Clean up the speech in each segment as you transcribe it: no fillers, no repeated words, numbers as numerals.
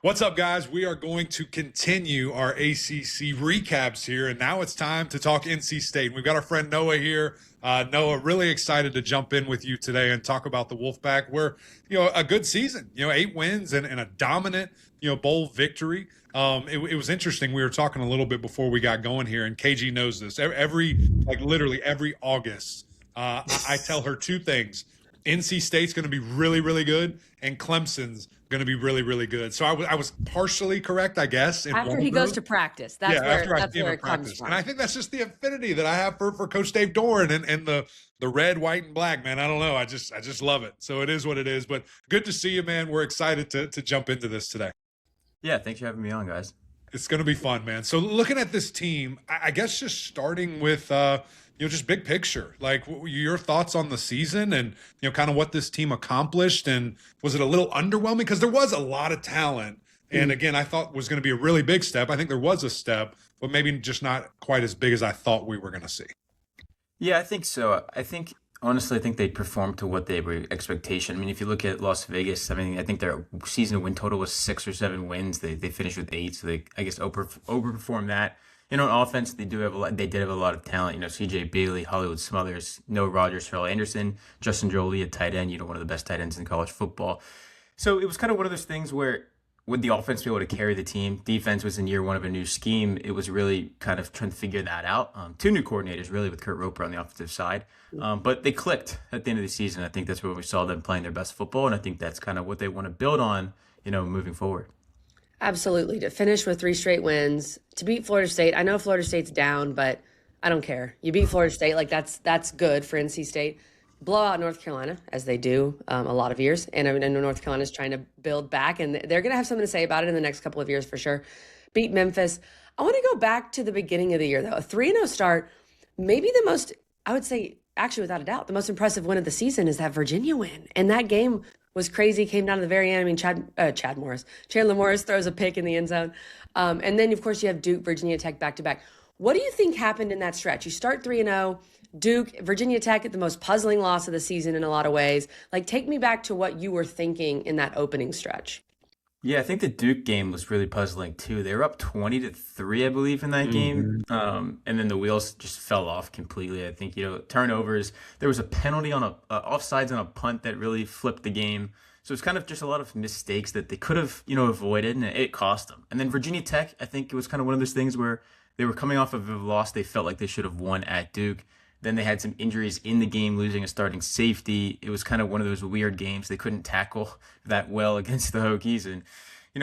What's up, guys? We are going to continue our ACC recaps here, and now it's time to talk NC State. We've got our friend Noah here. Noah, really excited to jump in with you today and talk about the Wolfpack. We're, a good season, 8 wins and a dominant, bowl victory. It was interesting. We were talking a little bit before we got going here, and KG knows this. Literally every August, I tell her two things. NC State's going to be really, really good, and Clemson's going to be really, really good. So I was partially correct, I guess. After he goes to practice, that's where it comes from. And I think that's just the affinity that I have for Coach Dave Doran and the red, white, and black, man. I don't know. I just love it. So it is what it is. But good to see you, man. We're excited to jump into this today. Yeah, thanks for having me on, guys. It's going to be fun, man. So looking at this team, I guess just starting with just big picture, like your thoughts on the season and, kind of what this team accomplished. And was it a little underwhelming? Because there was a lot of talent. And again, I thought was going to be a really big step. I think there was a step, but maybe just not quite as big as I thought we were going to see. Yeah, I think so. Honestly, I think they performed to what they were expectation. I mean, if you look at Las Vegas, I think their season win total was 6 or 7 wins. They finished with 8, so they, I guess, overperformed that. On offense, they did have a lot of talent. CJ Bailey, Hollywood Smothers, Noah Rogers, Farrell Anderson, Justin Jolie, a tight end, one of the best tight ends in college football. So it was kind of one of those things where would the offense be able to carry the team? Defense was in year one of a new scheme. It was really kind of trying to figure that out. 2 new coordinators, really, with Kurt Roper on the offensive side. But they clicked at the end of the season. I think that's where we saw them playing their best football, and I think that's kind of what they want to build on, moving forward. Absolutely. To finish with 3 straight wins, to beat Florida State. I know Florida State's down, but I don't care. You beat Florida State, that's good for NC State. Blow out North Carolina, as they do a lot of years. And I know North Carolina's trying to build back, and they're going to have something to say about it in the next couple of years for sure. Beat Memphis. I want to go back to the beginning of the year, though. A 3-0 start, maybe the most, I would say, actually, without a doubt, the most impressive win of the season is that Virginia win. And that game was crazy, came down to the very end. I mean, Chandler Morris throws a pick in the end zone. And then, of course, you have Duke, Virginia Tech back-to-back. What do you think happened in that stretch? You start 3-0, Duke, Virginia Tech, the most puzzling loss of the season in a lot of ways. Take me back to what you were thinking in that opening stretch. Yeah, I think the Duke game was really puzzling too. They were up 20-3, I believe, in that game. And then the wheels just fell off completely. I think, turnovers. There was a penalty on offsides on a punt that really flipped the game. So it's kind of just a lot of mistakes that they could have, avoided, and it cost them. And then Virginia Tech, I think it was kind of one of those things where they were coming off of a loss they felt like they should have won at Duke. Then they had some injuries in the game, losing a starting safety. It was kind of one of those weird games. They couldn't tackle that well against the Hokies. And,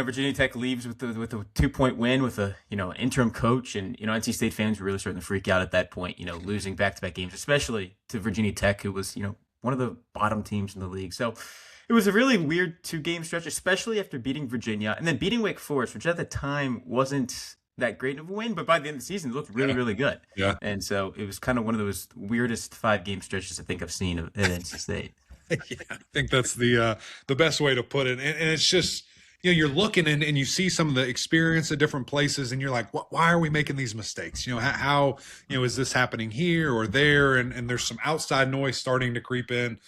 Virginia Tech leaves with a 2-point win with an interim coach. And, NC State fans were really starting to freak out at that point, losing back-to-back games, especially to Virginia Tech, who was, one of the bottom teams in the league. So it was a really weird 2-game stretch, especially after beating Virginia and then beating Wake Forest, which at the time wasn't that great of a win, but by the end of the season, it looked really, really good. Yeah. And so it was kind of one of those weirdest 5-game stretches I think I've seen at NC State. Yeah, I think that's the best way to put it. And it's just, you're looking and you see some of the experience at different places, and you're like, why are we making these mistakes? How is this happening here or there? And there's some outside noise starting to creep in.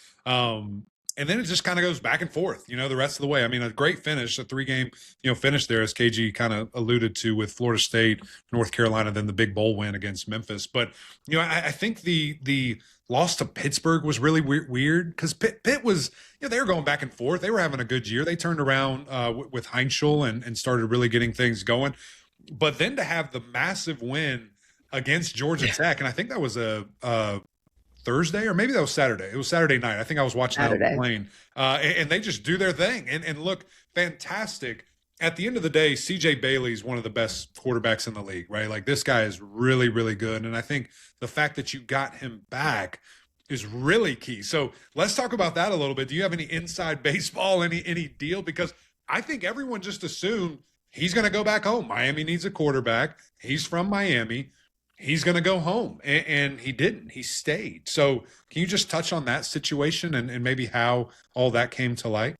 And then it just kind of goes back and forth, the rest of the way. I mean, a great finish, a 3-game, finish there, as KG kind of alluded to, with Florida State, North Carolina, then the big bowl win against Memphis. But, I think the loss to Pittsburgh was really weird because Pitt was, they were going back and forth. They were having a good year. They turned around with Heinschel and started really getting things going. But then to have the massive win against Georgia Tech, and I think that was a Thursday, or maybe that was Saturday. It was Saturday night. I think I was watching that on the plane. And they just do their thing and look fantastic. At the end of the day, CJ Bailey's one of the best quarterbacks in the league, right? This guy is really, really good. And I think the fact that you got him back is really key. So let's talk about that a little bit. Do you have any inside baseball, any deal? Because I think everyone just assumed he's going to go back home. Miami needs a quarterback. He's from Miami. He's going to go home, and he didn't. He stayed. So can you just touch on that situation and maybe how all that came to light?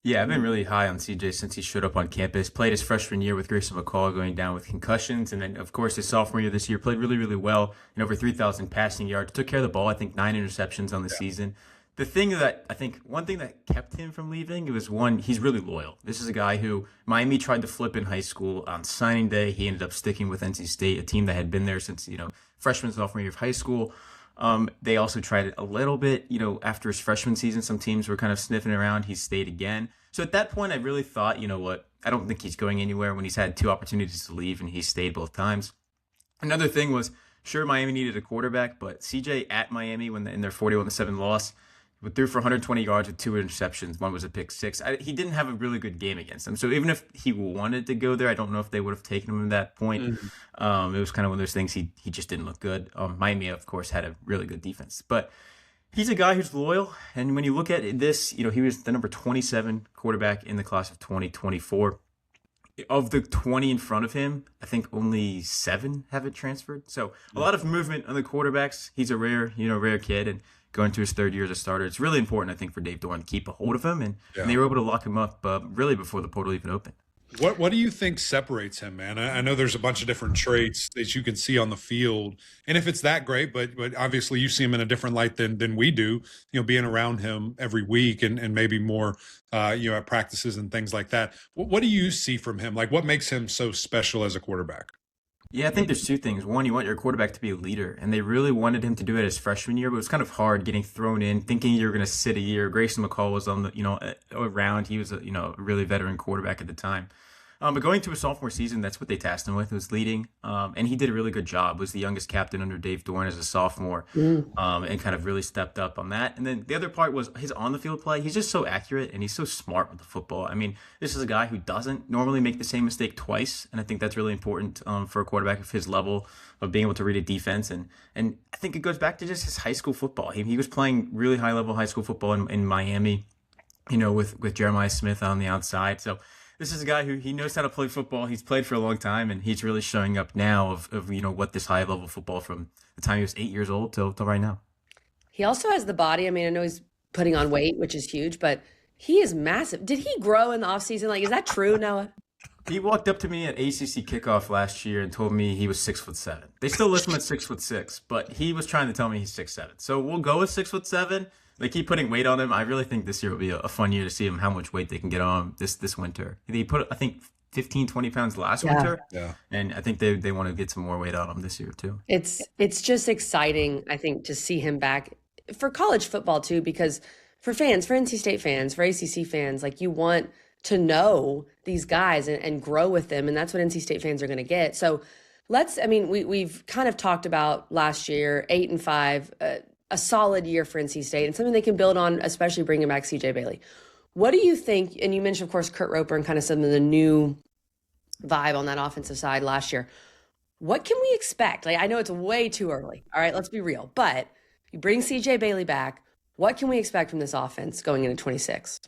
Yeah, I've been really high on CJ since he showed up on campus. Played his freshman year with Grayson McCall going down with concussions. And then, of course, his sophomore year this year played really, really well. And over 3,000 passing yards. Took care of the ball. I think 9 interceptions on the season. the thing that I think one thing that kept him from leaving, it was one, he's really loyal. This is a guy who Miami tried to flip in high school. On signing day, he ended up sticking with NC State, a team that had been there since, freshman, sophomore year of high school. They also tried it a little bit, after his freshman season. Some teams were kind of sniffing around. He stayed again. So at that point, I really thought, you know what, I don't think he's going anywhere when he's had two opportunities to leave and he stayed both times. Another thing was, sure, Miami needed a quarterback, but CJ at Miami in their 41-7 loss, threw for 120 yards with 2 interceptions. One was a pick six. He didn't have a really good game against them. So even if he wanted to go there, I don't know if they would have taken him at that point. It was kind of one of those things. He just didn't look good. Miami, of course, had a really good defense. But he's a guy who's loyal. And when you look at this, he was the number 27 quarterback in the class of 2024. Of the 20 in front of him, I think only 7 have it transferred. So a lot of movement on the quarterbacks. He's a rare kid, and going to his third year as a starter, it's really important, I think, for Dave Doran to keep a hold of him, and they were able to lock him up really before the portal even opened. What do you think separates him, man? I know there's a bunch of different traits that you can see on the field, and if it's that great, but obviously you see him in a different light than we do, being around him every week and maybe more, at practices and things like that. What do you see from him? Like, what makes him so special as a quarterback? Yeah, I think there's two things. One, you want your quarterback to be a leader, and they really wanted him to do it his freshman year, but it was kind of hard getting thrown in, thinking you were going to sit a year. Grayson McCall was on the, around. He was a really veteran quarterback at the time. But going to a sophomore season, that's what they tasked him with, was leading. And he did a really good job. Was the youngest captain under Dave Doran as a sophomore, and kind of really stepped up on that. And then the other part was his on-the-field play. He's just so accurate, and he's so smart with the football. I mean, this is a guy who doesn't normally make the same mistake twice, and I think that's really important for a quarterback of his level, of being able to read a defense. And I think it goes back to just his high school football. He was playing really high-level high school football in Miami, with Jeremiah Smith on the outside. So this is a guy who he knows how to play football. He's played for a long time, and he's really showing up now of what this high level football from the time he was 8 years old till right now. He also has the body. I mean, I know he's putting on weight, which is huge, but he is massive. Did he grow in the offseason? Like, is that true, Noah? He walked up to me at ACC kickoff last year and told me he was 6'7". They still list him at 6'6", but he was trying to tell me he's 6'7". So we'll go with 6'7". They keep putting weight on him. I really think this year will be a fun year to see him, how much weight they can get on him this winter. They put, I think, 15, 20 pounds last winter. Yeah. And I think they want to get some more weight on him this year, too. It's just exciting, I think, to see him back for college football, too, because for fans, for NC State fans, for ACC fans, like, you want to know these guys and grow with them. And that's what NC State fans are going to get. So we've kind of talked about last year, 8-5, a solid year for NC State and something they can build on, especially bringing back CJ Bailey. What do you think? And you mentioned, of course, Kurt Roper and kind of some of the new vibe on that offensive side last year. What can we expect? Like, I know it's way too early. All right, let's be real. But you bring CJ Bailey back. What can we expect from this offense going into 26?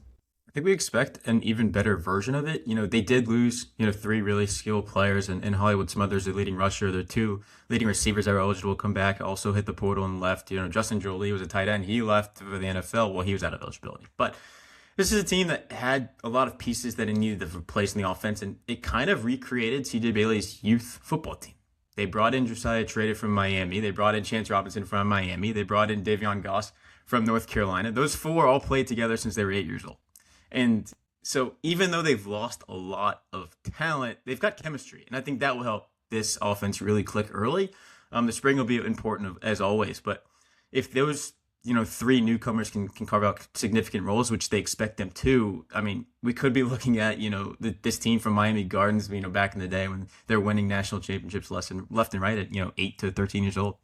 I think we expect an even better version of it. They did lose, 3 really skilled players, and in Hollywood Smothers, the leading rusher. Their 2 leading receivers that were eligible to come back also hit the portal and left. Justin Jolie was a tight end. He left for the NFL. Well, he was out of eligibility. But this is a team that had a lot of pieces that it needed to replace in the offense, and it kind of recreated CJ Bailey's youth football team. They brought in Josiah Trader from Miami. They brought in Chance Robinson from Miami. They brought in Davion Goss from North Carolina. Those 4 all played together since they were 8 years old. And so even though they've lost a lot of talent, they've got chemistry. And I think that will help this offense really click early. The spring will be important as always. But if those, 3 newcomers can carve out significant roles, which they expect them to, I mean, we could be looking at, this team from Miami Gardens, back in the day when they're winning national championships left and right at, 8 to 13 years old.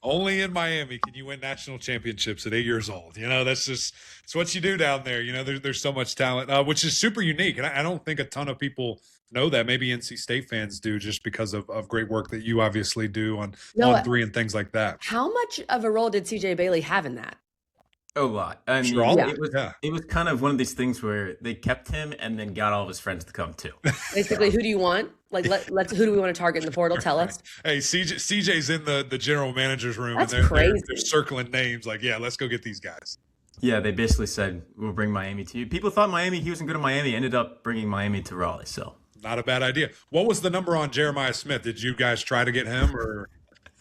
Only in Miami can you win national championships at 8 years old. It's what you do down there. There's so much talent, which is super unique. And I don't think a ton of people know that. Maybe NC State fans do, just because of great work that you obviously do on 3 and things like that. How much of a role did CJ Bailey have in that? A lot. I mean, it was kind of one of these things where they kept him and then got all of his friends to come too. Basically, who do you want? Like, who do we want to target in the portal? Tell us. Hey, CJ's in the general manager's room. That's and crazy. They're circling names like, yeah, let's go get these guys. Yeah, they basically said, we'll bring Miami to you. People thought he wasn't good at Miami, ended up bringing Miami to Raleigh. So not a bad idea. What was the number on Jeremiah Smith? Did you guys try to get him or?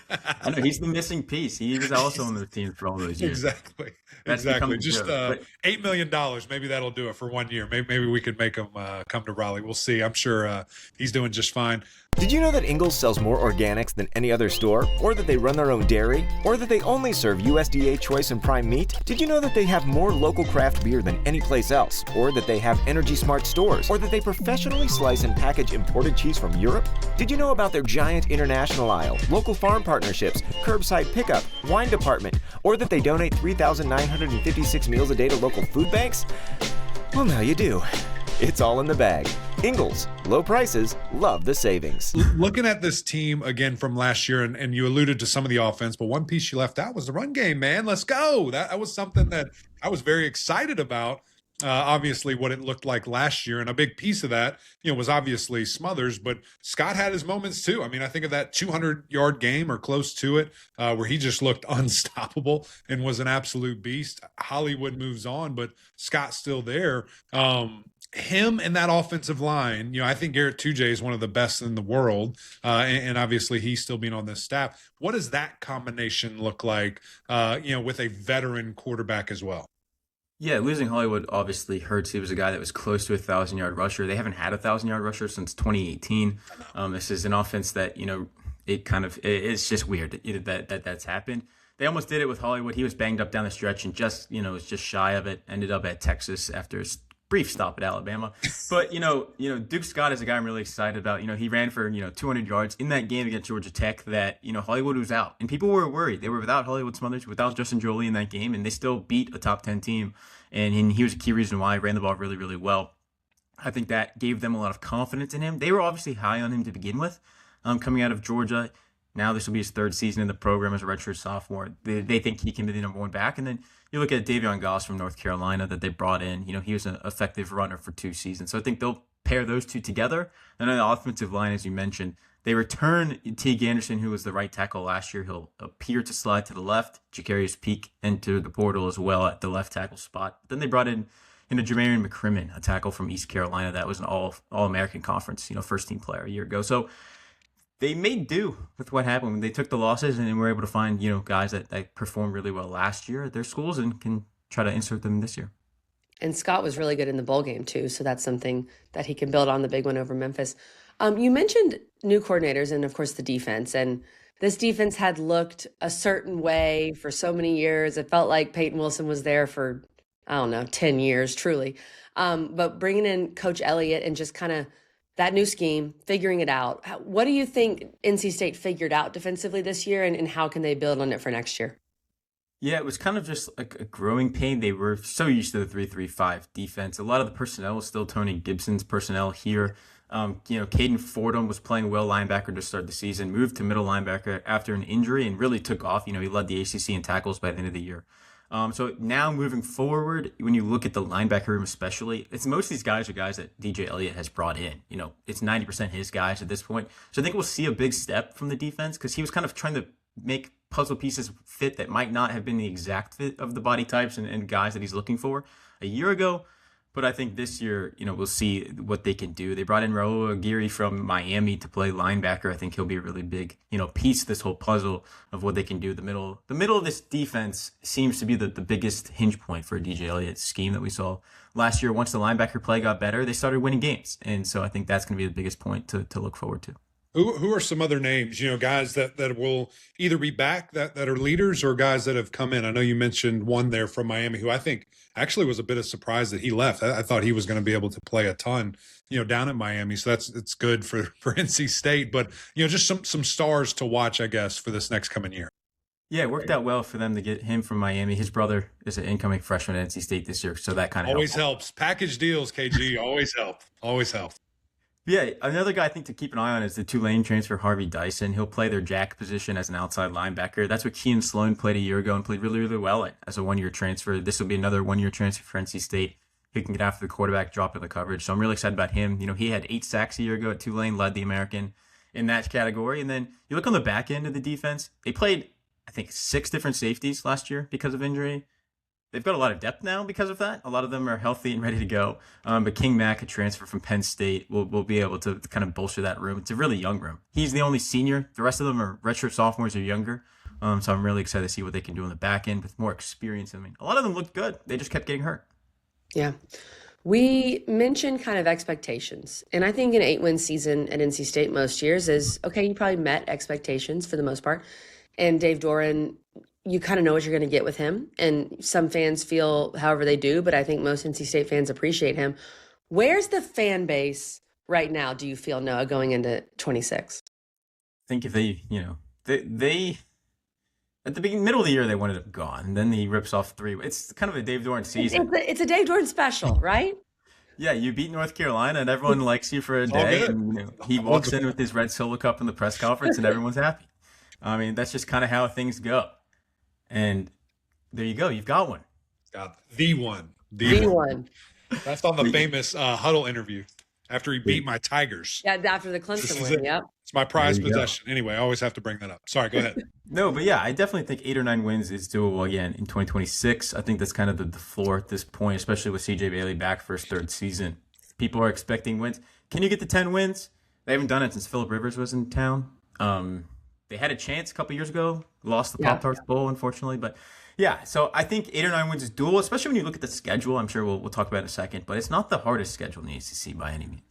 I know he's the missing piece. He was also on the team for all those years. Exactly. That's become Exactly. the Just joke. But $8 million. Maybe that'll do it for 1 year. Maybe we could make him come to Raleigh. We'll see. I'm sure he's doing just fine. Did you know that Ingles sells more organics than any other store? Or that they run their own dairy? Or that they only serve USDA choice and prime meat? Did you know that they have more local craft beer than any place else? Or that they have Energy Smart stores? Or that they professionally slice and package imported cheese from Europe? Did you know about their giant international aisle, local farm partnerships, curbside pickup, wine department? Or that they donate 3,956 meals a day to local food banks? Well, now you do. It's all in the bag. Ingles, low prices, love the savings. Looking at this team again from last year, and you alluded to some of the offense, but one piece you left out was the run game, man. Let's go. That was something that I was very excited about. Obviously, what it looked like last year, and a big piece of that, was obviously Smothers, but Scott had his moments too. I mean, I think of that 200-yard game or close to it, where he just looked unstoppable and was an absolute beast. Hollywood moves on, but Scott's still there. Him and that offensive line, I think Garrett Tujay is one of the best in the world, and obviously he's still being on this staff. What does that combination look like, with a veteran quarterback as well? yeah, losing Hollywood obviously hurts. He was a guy that was close to a 1,000-yard rusher. They haven't had a 1,000-yard rusher since 2018. This is an offense that it's just weird that's happened. They almost did it with Hollywood. He was banged up down the stretch and was just shy of it. Ended up at Texas after a brief stop at Alabama. But Duke Scott is a guy I'm really excited about. He ran for 200 yards in that game against Georgia Tech that Hollywood was out, and people were worried. They were without Hollywood Smothers, without Justin Jolie in that game, and they still beat a top 10 team. And he was a key reason why. He ran the ball really, really well. I think that gave them a lot of confidence in him. They were obviously high on him to begin with, coming out of Georgia. Now this will be his third season in the program as a redshirt sophomore. They think he can be the number one back. And then you look at Davion Goss from North Carolina that they brought in. He was an effective runner for 2 seasons. So I think they'll pair those two together. And on the offensive line, as you mentioned, they return Teague Anderson, who was the right tackle last year. He'll appear to slide to the left. Jacarius Peak entered the portal as well at the left tackle spot. Then they brought in Jamarian McCrimmon, a tackle from East Carolina that was an all-American conference, first team player a year ago. So they made do with what happened when they took the losses and were able to find, guys that performed really well last year at their schools and can try to insert them this year. And Scott was really good in the bowl game too, so that's something that he can build on, the big one over Memphis. You mentioned new coordinators and, of course, the defense. And this defense had looked a certain way for so many years. It felt like Peyton Wilson was there for, 10 years, truly. But bringing in Coach Elliott and just kind of that new scheme, figuring it out. What do you think NC State figured out defensively this year, and how can they build on it for next year? Yeah, it was kind of just like a growing pain. They were so used to the 3-3-5 defense. A lot of the personnel was still Tony Gibson's personnel here. Caden Fordham was playing well linebacker to start the season, moved to middle linebacker after an injury and really took off. He led the ACC in tackles by the end of the year. So now moving forward, when you look at the linebacker room especially, it's most of these guys are guys that DJ Elliott has brought in. It's 90% his guys at this point. So I think we'll see a big step from the defense because he was kind of trying to make puzzle pieces fit that might not have been the exact fit of the body types and guys that he's looking for a year ago. But I think this year, we'll see what they can do. They brought in Raul Aguirre from Miami to play linebacker. I think he'll be a really big, piece of this whole puzzle of what they can do. The middle of this defense seems to be the biggest hinge point for DJ Elliott's scheme that we saw last year. Once the linebacker play got better, they started winning games. And so I think that's going to be the biggest point to look forward to. Who are some other names, guys that will either be back that are leaders or guys that have come in? I know you mentioned one there from Miami who I think actually was a bit of surprise that he left. I thought he was going to be able to play a ton, down at Miami. So it's good for NC State. But, just some stars to watch, I guess, for this next coming year. Yeah, it worked out well for them to get him from Miami. His brother is an incoming freshman at NC State this year, so that kind of always helps. Package deals, KG, always help. Always help. Yeah, another guy I think to keep an eye on is the Tulane transfer, Harvey Dyson. He'll play their jack position as an outside linebacker. That's what Kean Sloan played a year ago and played really, really well at as a one-year transfer. This will be another one-year transfer for NC State. He can get after the quarterback, drop in the coverage. So I'm really excited about him. He had 8 sacks a year ago at Tulane, led the American in that category. And then you look on the back end of the defense, they played, I think, 6 different safeties last year because of injury. they've got a lot of depth now because of that. A lot of them are healthy and ready to go. But King Mack, a transfer from Penn State, will be able to kind of bolster that room. It's a really young room. He's the only senior. The rest of them are redshirt sophomores or younger. So I'm really excited to see what they can do on the back end with more experience. I mean, a lot of them looked good. They just kept getting hurt. Yeah. We mentioned kind of expectations. And I think an 8-win season at NC State most years is, okay, you probably met expectations for the most part. And Dave Doran, you kind of know what you're going to get with him. And some fans feel however they do, but I think most NC State fans appreciate him. Where's the fan base right now, do you feel, Noah, going into 26? I think if they at the middle of the year, they wanted him gone. And then he rips off 3. It's kind of a Dave Doran season. It's a Dave Doran special, right? Yeah, you beat North Carolina, and everyone likes you for a day. And, he walks in with his red solo cup in the press conference, and everyone's happy. I mean, that's just kind of how things go. And there you go. You've got one. Got the one. The one. That's on the famous huddle interview after he beat my Tigers. Yeah, after the Clemson win, yep. It's my prized possession. Anyway, I always have to bring that up. Sorry, go ahead. No, but yeah, I definitely think 8 or 9 wins is doable again in 2026. I think that's kind of the floor at this point, especially with CJ Bailey back for his 3rd season. People are expecting wins. Can you get to 10 wins? They haven't done it since Phillip Rivers was in town. They had a chance a couple years ago, lost the Pop-Tarts Bowl, unfortunately. But yeah, so I think 8 or 9 wins is doable, especially when you look at the schedule. I'm sure we'll talk about it in a second, but it's not the hardest schedule in the ACC by any means.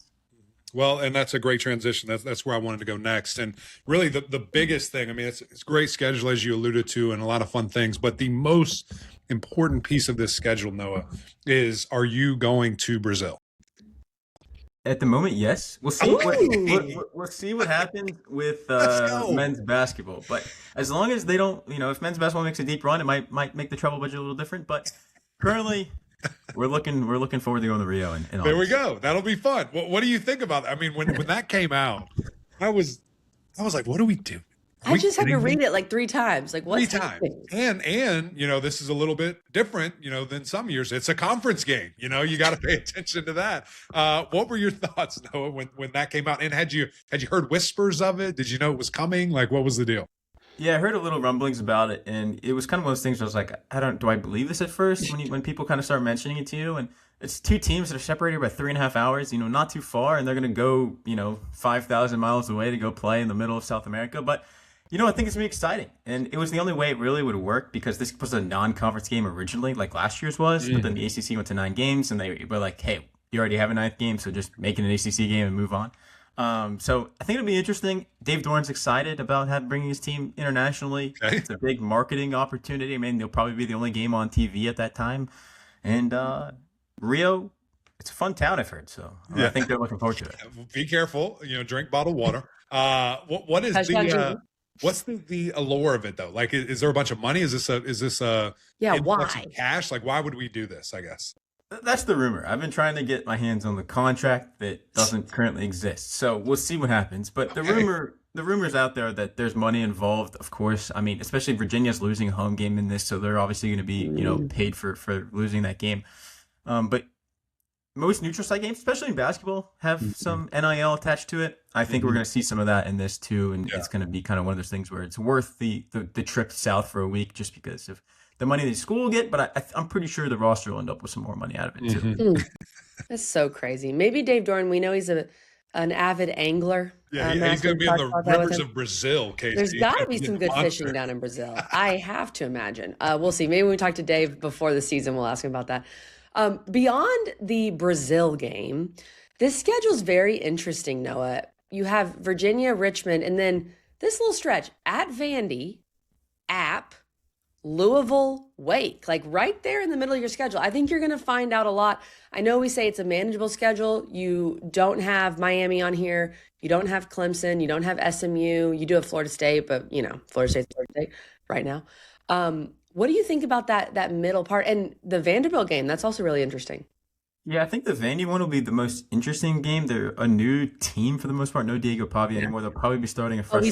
Well, and that's a great transition. That's where I wanted to go next. And really the biggest thing, I mean, it's a great schedule, as you alluded to, and a lot of fun things. But the most important piece of this schedule, Noah, is, are you going to Brazil? At the moment, yes. We'll see. We'll see what happens with men's basketball. But as long as they don't, if men's basketball makes a deep run, it might make the travel budget a little different. But currently, we're looking forward to going to Rio. There we go. That'll be fun. What do you think about that? I mean, when that came out, I was like, what do we do? I just had to read it like 3 times. Like, what's 3 times? And this is a little bit different, than some years. It's a conference game. You got to pay attention to that. What were your thoughts, Noah, when that came out? And had you heard whispers of it? Did you know it was coming? Like, what was the deal? Yeah, I heard a little rumblings about it, and it was kind of one of those things where I was like, do I believe this at first when people kind of start mentioning it to you? And it's 2 teams that are separated by 3.5 hours, not too far, and they're going to go, 5,000 miles away to go play in the middle of South America. But I think it's going to be exciting. And it was the only way it really would work because this was a non-conference game originally, like last year's was. But then the ACC went to 9 games, and they were like, hey, you already have a 9th game, so just make it an ACC game and move on. So I think it'll be interesting. Dave Doran's excited about bringing his team internationally. Okay. It's a big marketing opportunity. I mean, they'll probably be the only game on TV at that time. And Rio, it's a fun town, I've heard. So I think they're looking forward to it. Be careful. Drink bottled water. What is what's the allure of it though? Like, is there a bunch of money? Is this a why cash? Like, why would we do this? I guess that's the rumor. I've been trying to get my hands on the contract that doesn't currently exist. So we'll see what happens. But the rumor's out there that there's money involved. Of course, I mean, especially Virginia's losing a home game in this, so they're obviously going to be paid for losing that game. But most neutral site games, especially in basketball, have some NIL attached to it. I think we're going to see some of that in this too, and it's going to be kind of one of those things where it's worth the trip south for a week just because of the money the school will get. But I'm pretty sure the roster will end up with some more money out of it too. That's so crazy. Maybe Dave Doran, we know he's an avid angler. Yeah, he's going to be in the rivers of Brazil, Casey. There's got to be some good fishing down in Brazil. I have to imagine. We'll see. Maybe when we talk to Dave before the season, we'll ask him about that. Beyond the Brazil game, this schedule's very interesting, Noah. You have Virginia, Richmond, and then this little stretch at Vandy, App, Louisville, Wake, like right there in the middle of your schedule. I think you're going to find out a lot. I know we say it's a manageable schedule. You don't have Miami on here. You don't have Clemson. You don't have SMU. You do have Florida State, but Florida State's Florida State right now. What do you think about that middle part and the Vanderbilt game? That's also really interesting. Yeah, I think the Vandy one will be the most interesting game. They're a new team for the most part. No Diego Pavia anymore. They'll probably be starting a freshman.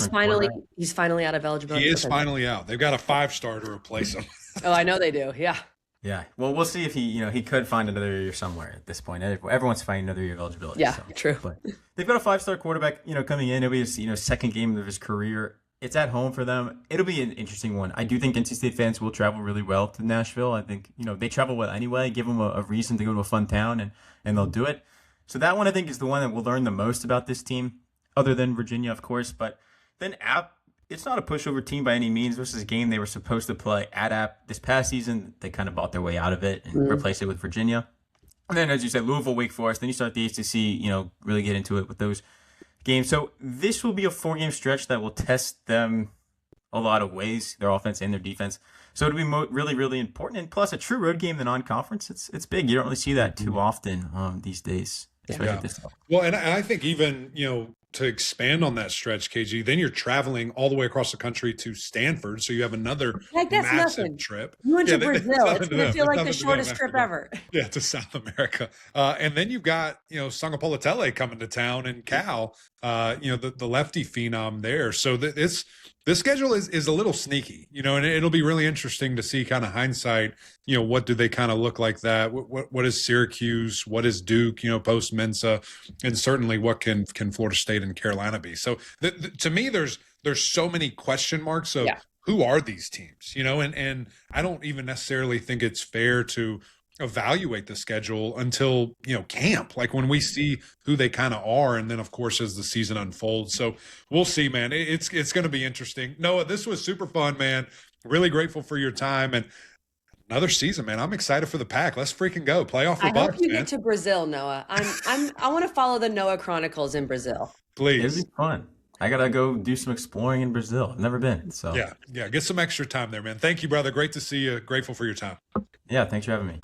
He's finally out of eligibility. He is finally out. They've got a 5-star to replace him. Oh, I know they do. Yeah. Yeah. Well, we'll see if he could find another year somewhere at this point. Everyone's finding another year of eligibility. Yeah, so. true. But they've got a 5-star quarterback, coming in. It'll be his, second game of his career. It's at home for them. It'll be an interesting one. I do think NC State fans will travel really well to Nashville. I think, they travel well anyway. Give them a reason to go to a fun town, and they'll do it. So that one, I think, is the one that we'll learn the most about this team, other than Virginia, of course. But then App, it's not a pushover team by any means. This is a game they were supposed to play at App this past season. They kind of bought their way out of it and replaced it with Virginia. And then, as you said, Louisville, Wake Forest. Then you start the ACC, really get into it with those games. So this will be a 4-game stretch that will test them a lot of ways, their offense and their defense. So it'll be really, really important. And plus, a true road game, the non-conference, it's big. You don't really see that too often these days, especially at this level. Well, and I think even, to expand on that stretch, KG, then you're traveling all the way across the country to Stanford. So you have another massive trip. You went to Brazil. It's going to feel like the shortest trip ever. Yeah, to South America. And then you've got, Sangapolatele coming to town and Cal, the lefty phenom there. So this schedule is a little sneaky, and it'll be really interesting to see kind of hindsight, what do they kind of look like that? What is Syracuse? What is Duke, post Mensa? And certainly what can Florida State and Carolina be? So to me, there's so many question marks of who are these teams, and I don't even necessarily think it's fair to evaluate the schedule until camp, like when we see who they kind of are, and then of course as the season unfolds. So we'll see, man. It's going to be interesting. Noah, this was super fun, man. Really grateful for your time, and another season, man. I'm excited for the Pack. Let's freaking go. Playoff for Bucks, hope you man. get to Brazil, Noah. I want to follow the Noah Chronicles in Brazil. Please. It'll be fun. I gotta go do some exploring in Brazil. I've never been, so yeah. Get some extra time there, man. Thank you, brother. Great to see you. Grateful for your time. Yeah, thanks for having me.